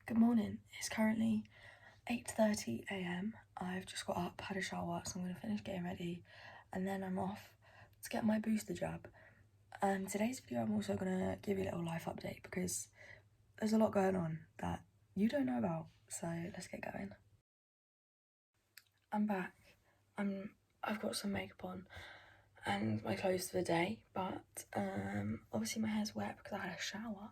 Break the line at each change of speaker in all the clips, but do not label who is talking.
Good morning. It's currently 8:30 a.m. I've just got up, had a shower, so I'm going to finish getting ready and then I'm off to get my booster jab. Today's video I'm also going to give you a little life update because there's a lot going on that you don't know about, so let's get going. I'm back. I've got some makeup on and my clothes for the day, but obviously my hair's wet because I had a shower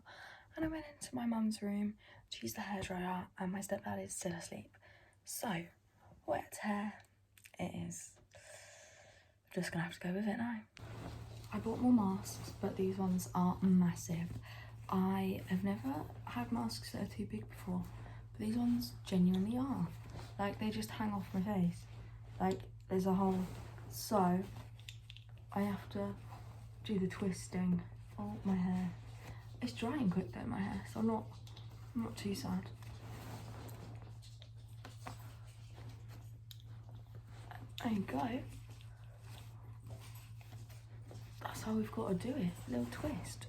and I went into my mum's room to use the hairdryer and my stepdad is still asleep. So, wet hair it is. I'm just gonna have to go with it now. I bought more masks, but these ones are massive. I have never had masks that are too big before, but these ones genuinely are. Like, they just hang off my face. Like, there's a hole. So, I have to do the twisting. Oh, my hair. It's drying quick though, my hair, so I'm not too sad. There you go. That's how we've got to do it. A little twist.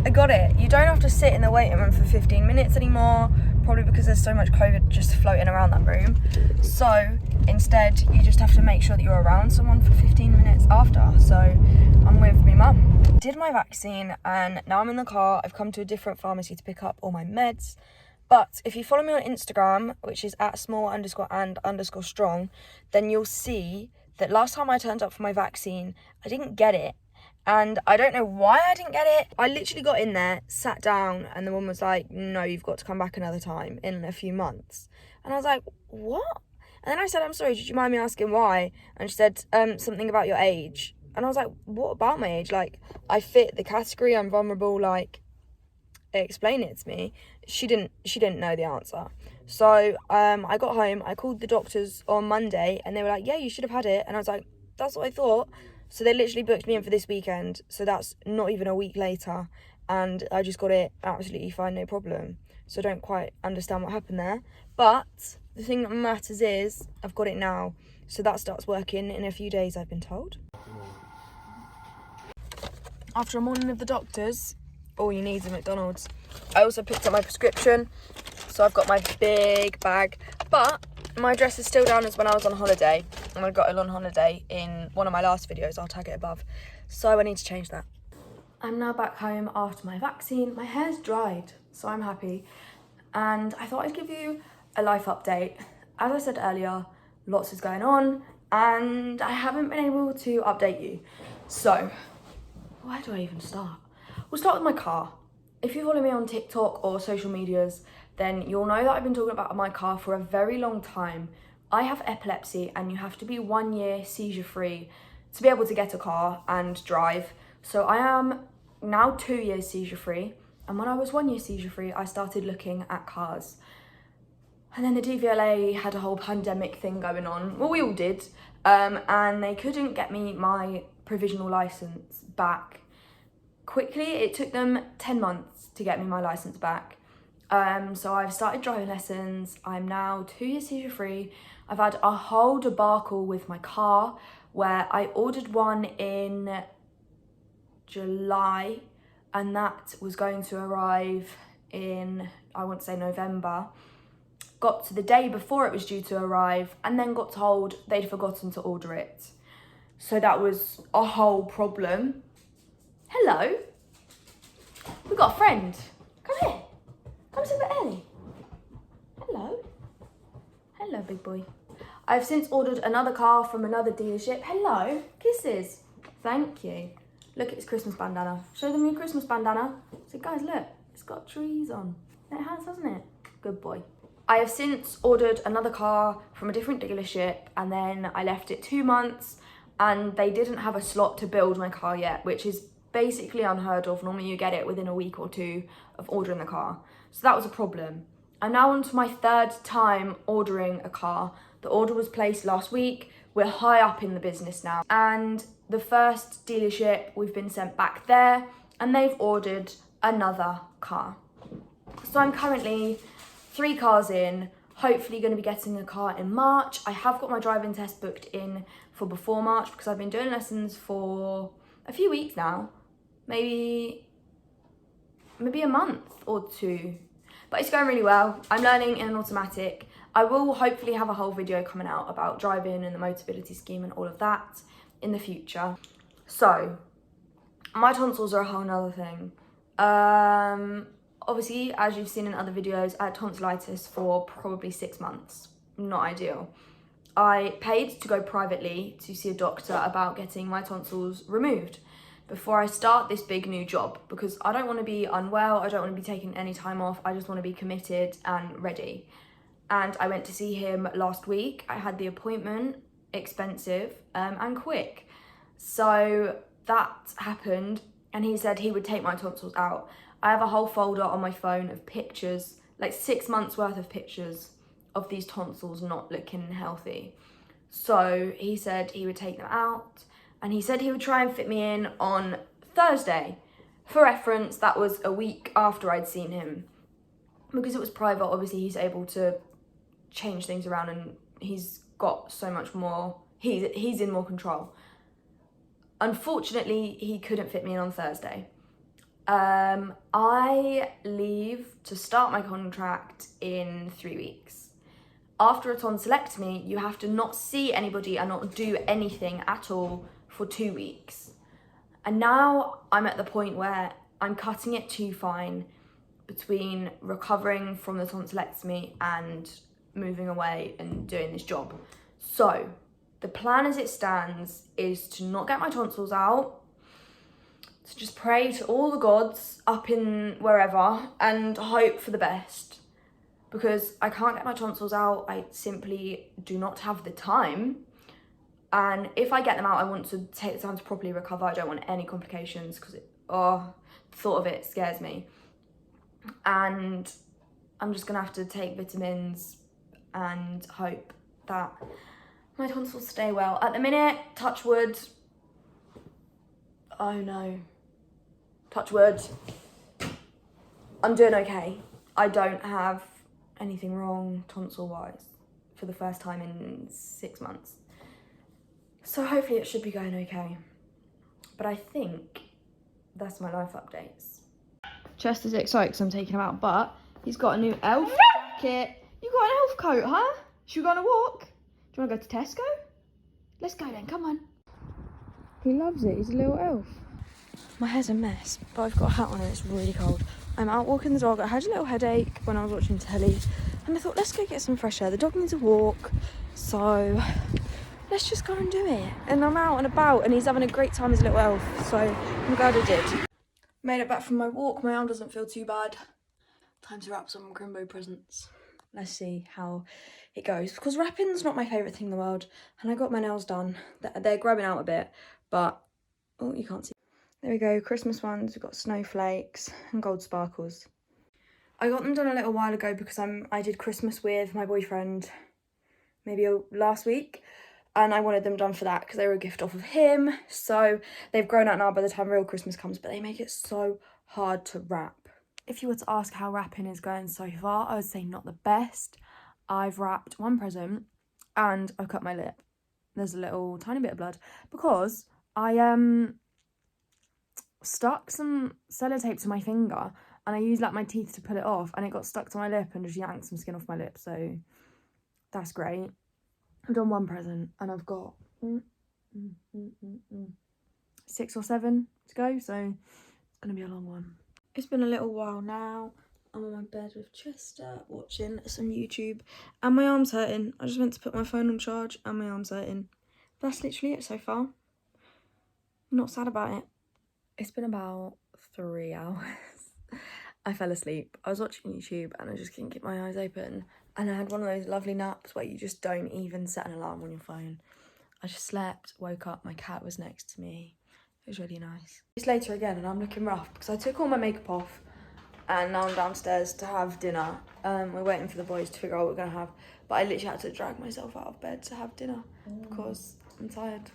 I got it. You don't have to sit in the waiting room for 15 minutes anymore, probably because there's so much COVID just floating around that room. So instead, you just have to make sure that you're around someone for 15 minutes after. So I'm with my mum. Did my vaccine and now I'm in the car. I've come to a different pharmacy to pick up all my meds. But if you follow me on Instagram, which is at @small_and_strong, then you'll see that last time I turned up for my vaccine, I didn't get it. And I don't know why I didn't get it. I literally got in there, sat down, and the woman was like, no, you've got to come back another time in a few months. And I was like, what? And then I said, I'm sorry, did you mind me asking why? And she said, something about your age. And I was like, what about my age? Like, I fit the category, I'm vulnerable, like, explain it to me. She didn't know the answer. So I got home, I called the doctors on Monday, and they were like, yeah, you should have had it. And I was like, that's what I thought. So they literally booked me in for this weekend, so that's not even a week later, and I just got it absolutely fine, no problem. So I don't quite understand what happened there, but the thing that matters is I've got it now, so that starts working in a few days, I've been told. After a morning of the doctors, all you need is a McDonald's. I also picked up my prescription, so I've got my big bag, but my address is still down as when I was on holiday, and I got it on holiday in one of my last videos. I'll tag it above. So I need to change that. I'm now back home after my vaccine. My hair's dried, so I'm happy. And I thought I'd give you a life update. As I said earlier, lots is going on, and I haven't been able to update you. So, where do I even start? We'll start with my car. If you follow me on TikTok or social medias, then you'll know that I've been talking about my car for a very long time. I have epilepsy and you have to be 1 year seizure free to be able to get a car and drive. So I am now 2 years seizure free. And when I was 1 year seizure free, I started looking at cars. And then the DVLA had a whole pandemic thing going on. Well, we all did. And they couldn't get me my provisional license back quickly. It took them 10 months to get me my license back. So I've started driving lessons. I'm now 2 years seizure free. I've had a whole debacle with my car where I ordered one in July and that was going to arrive in, I want to say November. Got to the day before it was due to arrive and then got told they'd forgotten to order it. So that was a whole problem. Hello. We've got a friend. Come here. Come sit with Ellie. Hello. Hello, big boy. I've since ordered another car from another dealership. Hello. Kisses. Thank you. Look at his Christmas bandana. Show them your Christmas bandana. So guys, look. It's got trees on. It has, hasn't it? Good boy. I have since ordered another car from a different dealership and then I left it 2 months and they didn't have a slot to build my car yet, which is basically unheard of. Normally you get it within a week or two of ordering the car. So that was a problem. I'm now on to my 3rd time ordering a car. The order was placed last week. We're high up in the business now. And the first dealership, we've been sent back there and they've ordered another car. So I'm currently 3 cars in. hopefully going to be getting a car in March. I have got my driving test booked in for before March because I've been doing lessons for a few weeks now, maybe a month or two, but it's going really well. I'm learning in an automatic. I will hopefully have a whole video coming out about driving and the Motability scheme and all of that in the future. So my tonsils are a whole nother thing. Obviously, as you've seen in other videos, I had tonsillitis for probably 6 months. Not ideal. I paid to go privately to see a doctor about getting my tonsils removed before I start this big new job, because I don't want to be unwell, I don't want to be taking any time off, I just want to be committed and ready. And I went to see him last week. I had the appointment, expensive and quick. So that happened, and he said he would take my tonsils out. I have a whole folder on my phone of pictures, like 6 months worth of pictures of these tonsils not looking healthy. So he said he would take them out, and he said he would try and fit me in on Thursday. For reference, that was a week after I'd seen him. Because it was private, obviously he's able to change things around, and he's got so much more, he's in more control. Unfortunately, he couldn't fit me in on Thursday. I leave to start my contract in 3 weeks. After a tonsillectomy, you have to not see anybody and not do anything at all for 2 weeks. And now I'm at the point where I'm cutting it too fine between recovering from the tonsillectomy and moving away and doing this job. So the plan as it stands is to not get my tonsils out, to just pray to all the gods up in wherever and hope for the best, because I can't get my tonsils out. I simply do not have the time. And if I get them out, I want to take the time to properly recover. I don't want any complications, because the thought of it scares me. And I'm just gonna have to take vitamins and hope that my tonsils stay well. At the minute, touch wood. Oh no. Touch wood. I'm doing okay. I don't have anything wrong tonsil-wise for the first time in 6 months. So hopefully it should be going okay. But I think that's my life updates. Chester's excited because I'm taking him out, but he's got a new elf jacket. You got an elf coat, huh? Should we go on a walk? Do you want to go to Tesco? Let's go then, come on. He loves it, he's a little elf. My hair's a mess, but I've got a hat on and it's really cold. I'm out walking the dog. I had a little headache when I was watching telly, and I thought, let's go get some fresh air. The dog needs a walk, so let's just go and do it. And I'm out and about, and he's having a great time as a little elf, so I'm glad I did. Made it back from my walk. My arm doesn't feel too bad. Time to wrap some Crimbo presents. Let's see how it goes, because wrapping's not my favourite thing in the world, and I got my nails done. They're grubbing out a bit, but oh, you can't see. There we go, Christmas ones. We've got snowflakes and gold sparkles. I got them done a little while ago because I did Christmas with my boyfriend maybe last week, and I wanted them done for that because they were a gift off of him. So they've grown out now by the time real Christmas comes, but they make it so hard to wrap. If you were to ask how wrapping is going so far, I would say not the best. I've wrapped one present and I've cut my lip. There's a little tiny bit of blood because I stuck some sellotape to my finger, and I used like my teeth to pull it off, and it got stuck to my lip and just yanked some skin off my lip, so that's great. I've done one present and I've got 6 or 7 to go, so it's gonna be a long one. It's been a little while now. I'm on my bed with Chester watching some YouTube, and my arm's hurting. I just went to put my phone on charge and my arm's hurting. That's literally it so far. I'm not sad about it. It's been about 3 hours. I fell asleep. I was watching YouTube and I just couldn't keep my eyes open. And I had one of those lovely naps where you just don't even set an alarm on your phone. I just slept, woke up, my cat was next to me. It was really nice. It's later again and I'm looking rough because I took all my makeup off and now I'm downstairs to have dinner. We're waiting for the boys to figure out what we're gonna have. But I literally had to drag myself out of bed to have dinner because I'm tired.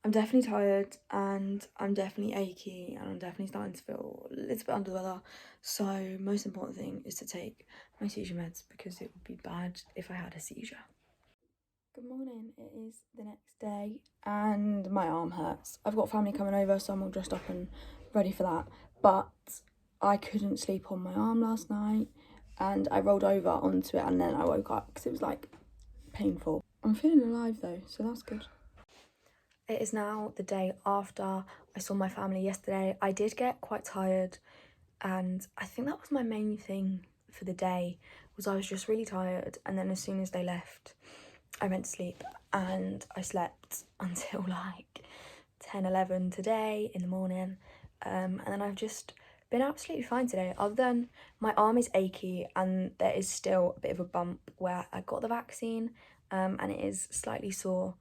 I'm definitely tired and I'm definitely achy and I'm definitely starting to feel a little bit under the weather. So most important thing is to take my seizure meds because it would be bad if I had a seizure. Good morning, it is the next day and my arm hurts. I've got family coming over, so I'm all dressed up and ready for that. But I couldn't sleep on my arm last night and I rolled over onto it and then I woke up because it was like painful. I'm feeling alive though, so that's good. It is now the day after I saw my family yesterday. I did get quite tired and I think that was my main thing for the day, was I was just really tired, and then as soon as they left I went to sleep and I slept until like 10-11 today in the morning, and then I've just been absolutely fine today, other than my arm is achy and there is still a bit of a bump where I got the vaccine, and it is slightly sore.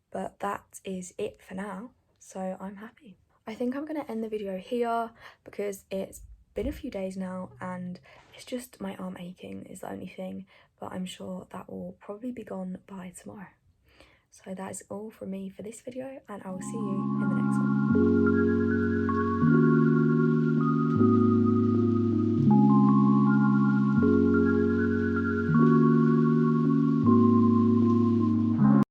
But that is it for now, so I'm happy. I think I'm going to end the video here because it's been a few days now and it's just my arm aching is the only thing, but I'm sure that will probably be gone by tomorrow. So that is all from me for this video and I will see you in the next one.